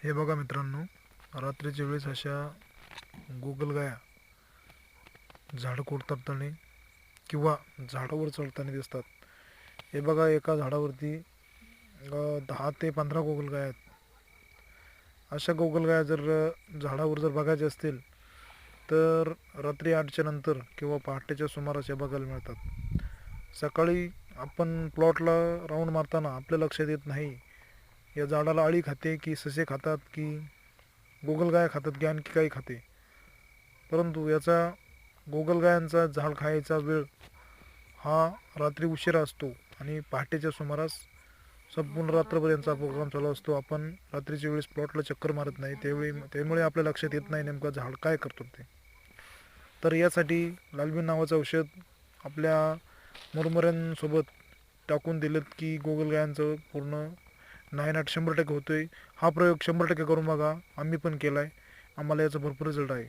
हे बघा मित्रांनो, रात्रीच्या वेळेस अशा गोगलगाया झाड कोरताना किंवा झाडावर चढताना दिसतात. हे बघा, एका झाडावरती 10 ते 15 गोगलगाया आहेत. अशा गोगलगाया जर झाडावर बघायच्या असतील तर रात्री 8च्या नंतर किंवा पहाटेच्या सुमारास या बघायला मिळतात. सकाळी आपण प्लॉटला राऊंड मारताना आपल्या लक्षात येत नाही या झाडाला अळी खाते की ससे खातात की गोगलगाया खातात की आणखी काही खाते. परंतु याचा गोगलगायांचा झाड खायचा वेळ हा रात्री उशिरा असतो आणि पहाटेच्या सुमारास संपूर्ण रात्रभर यांचा प्रोग्राम चालू असतो. आपण रात्रीच्या वेळेस प्लॉटला चक्कर मारत नाही, त्यामुळे आपल्या लक्षात येत नाही नेमकं झाड काय करतो ते. तर यासाठी लालबीन नावाचं औषध आपल्या मुरमुऱ्यांसोबत टाकून दिलेत की गोगलगायांचं पूर्ण नायनाट 100% होतोय. हा प्रयोग 100% करून बघा. आम्ही पण केला आहे. आम्हाला याचा भरपूर रिझल्ट आहे.